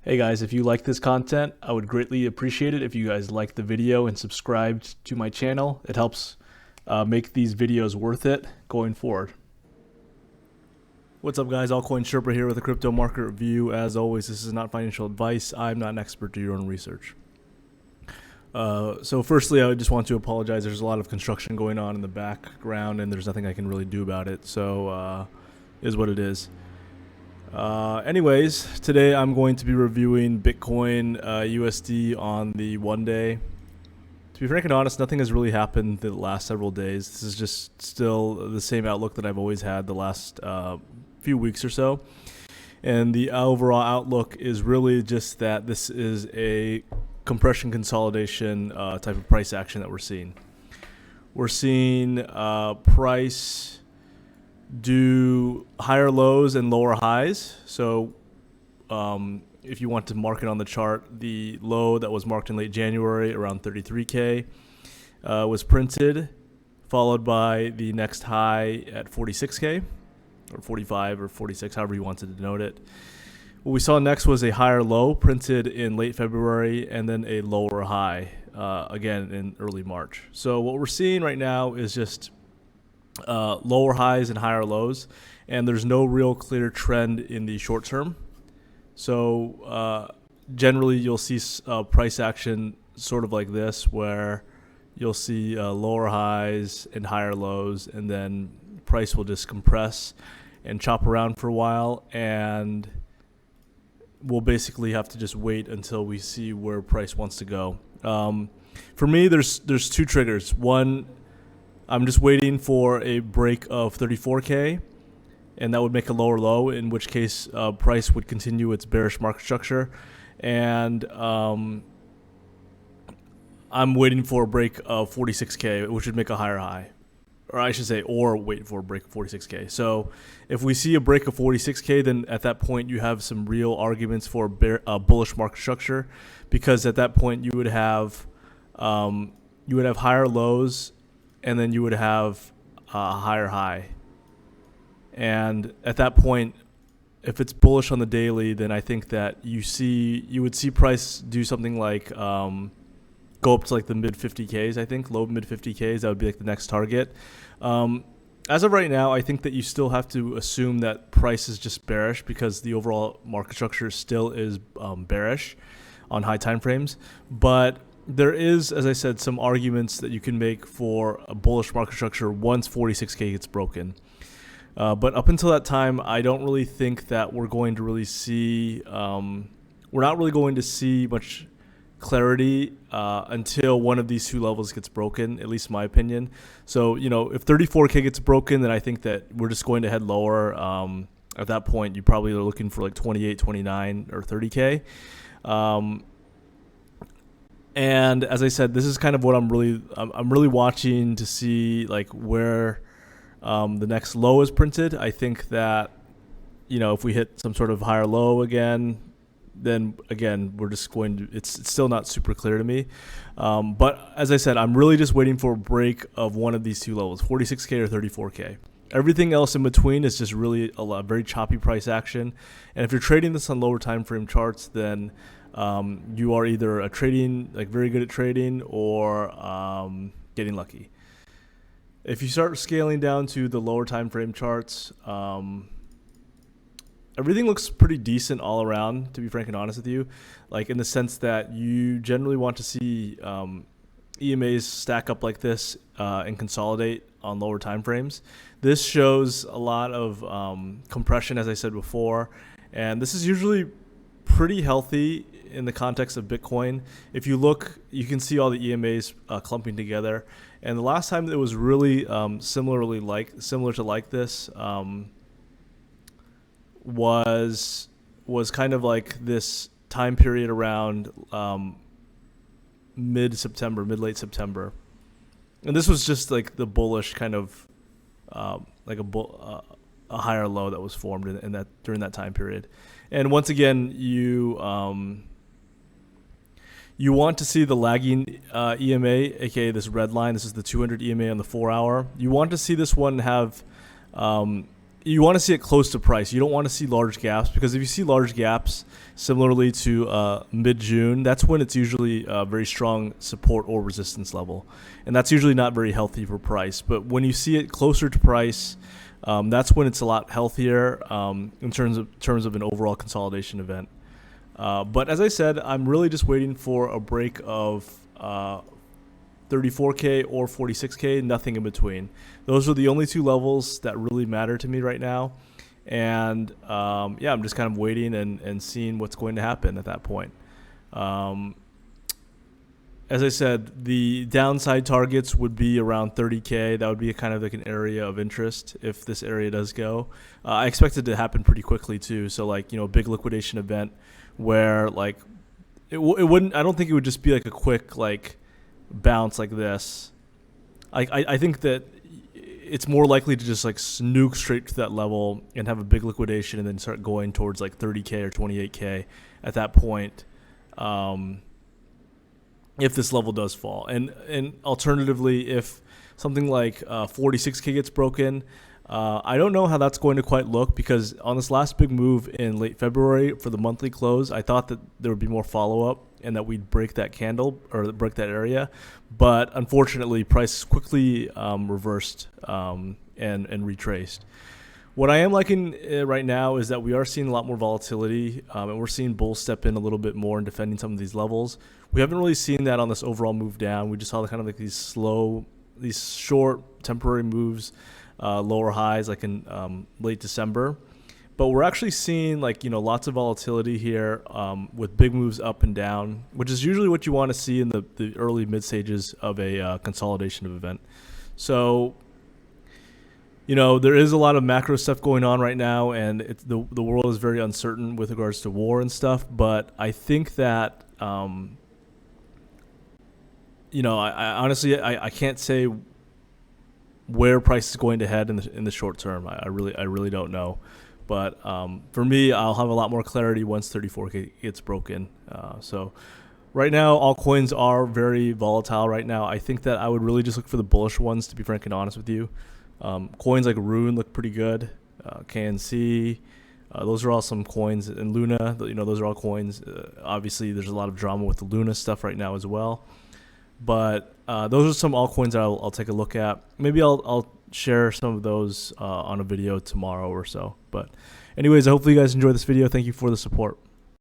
Hey guys, if you like this content, I would greatly appreciate it if you guys like the video and subscribed to my channel. It helps make these videos worth it going forward. What's up guys, Altcoin Sherpa here with a crypto market review. As always, this is not financial advice. I'm not an expert, do your own research. So firstly, I just want to apologize. There's a lot of construction going on in the background and there's nothing I can really do about it. So is what it is. Anyways, today I'm going to be reviewing Bitcoin USD on the 1 day. To be frank and honest, nothing has really happened the last several days. This is just still the same outlook that I've always had the last few weeks or so. And the overall outlook is really just that this is a compression consolidation type of price action that we're seeing. We're seeing price do higher lows and lower highs. So if you want to mark it on the chart, the low that was marked in late January around 33K was printed, followed by the next high at 46K or 45 or 46, however you wanted to denote it. What we saw next was a higher low printed in late February and then a lower high again in early March. So what we're seeing right now is just lower highs and higher lows, and there's no real clear trend in the short term. So generally you'll see price action sort of like this, where you'll see lower highs and higher lows, and then price will just compress and chop around for a while, and we'll basically have to just wait until we see where price wants to go. For me, there's two triggers. One, I'm just waiting for a break of 34K, and that would make a lower low, in which case price would continue its bearish market structure. And I'm waiting for a break of 46K, which would make a higher high. Or I should say, or wait for a break of 46K. So if we see a break of 46K, then at that point you have some real arguments for bullish market structure, because at that point you would have higher lows, and then you would have a higher high. And at that point, if it's bullish on the daily, then I think that you would see price do something like go up to like the mid 50Ks, I think, low mid 50Ks. That would be like the next target. As of right now, I think that you still have to assume that price is just bearish, because the overall market structure still is bearish on high time frames. But there is, as I said, some arguments that you can make for a bullish market structure once 46K gets broken. But up until that time, I don't really think that we're going to really see, we're not really going to see much clarity until one of these two levels gets broken, at least in my opinion. So, if 34K gets broken, then I think that we're just going to head lower. At that point, you probably are looking for like 28, 29, or 30K. And as I said, this is kind of what I'm really watching to see, like where the next low is printed. I think that, if we hit some sort of higher low again, then again, we're just going to, it's still not super clear to me. But as I said, I'm really just waiting for a break of one of these two levels, 46K or 34K. Everything else in between is just really a very choppy price action. And if you're trading this on lower time frame charts, then you are either very good at trading, or getting lucky. If you start scaling down to the lower time frame charts, everything looks pretty decent all around, to be frank and honest with you, like in the sense that you generally want to see EMAs stack up like this and consolidate on lower time frames. This shows a lot of compression, as I said before, and this is usually pretty healthy in the context of Bitcoin. If you look, you can see all the EMAs clumping together. And the last time that it was really similar to like this was kind of like this time period around mid late September. And this was just like the bullish kind of like a higher low that was formed in that during that time period. And once again, you want to see the lagging EMA, aka this red line. This is the 200 EMA on the 4 hour. You want to see this one have you want to see it close to price. You don't want to see large gaps, because if you see large gaps, similarly to mid-June, that's when it's usually a very strong support or resistance level, and that's usually not very healthy for price. But when you see it closer to price, that's when it's a lot healthier in terms of an overall consolidation event. But as I said, I'm really just waiting for a break of 34K or 46K, nothing in between. Those are the only two levels that really matter to me right now. And yeah, I'm just kind of waiting and seeing what's going to happen at that point. As I said, the downside targets would be around 30K. That would be kind of like an area of interest if this area does go. I expect it to happen pretty quickly too. So like, a big liquidation event where like it wouldn't, I don't think it would just be like a quick like bounce like this. I think that it's more likely to just like snook straight to that level and have a big liquidation and then start going towards like 30K or 28K at that point. If this level does fall, and alternatively, if something like 46K gets broken, I don't know how that's going to quite look, because on this last big move in late February for the monthly close, I thought that there would be more follow-up and that we'd break that candle or break that area. But unfortunately, price quickly reversed and retraced. What I am liking right now is that we are seeing a lot more volatility, and we're seeing bulls step in a little bit more and defending some of these levels. We haven't really seen that on this overall move down. We just saw kind of like these short temporary moves, lower highs like in late December. But we're actually seeing like, lots of volatility here with big moves up and down, which is usually what you want to see in the early mid stages of a consolidation event. So, there is a lot of macro stuff going on right now, and the world is very uncertain with regards to war and stuff. But I think that, I honestly, I can't say where price is going to head in the short term. I really don't know. But for me, I'll have a lot more clarity once 34K gets broken. So right now, all coins are very volatile right now. I think that I would really just look for the bullish ones, to be frank and honest with you. Coins like Rune look pretty good. KNC, those are all some coins. And Luna, those are all coins. Obviously, there's a lot of drama with the Luna stuff right now as well. But those are some altcoins that I'll take a look at. Maybe I'll share some of those on a video tomorrow or so. But anyways, hopefully you guys enjoyed this video. Thank you for the support.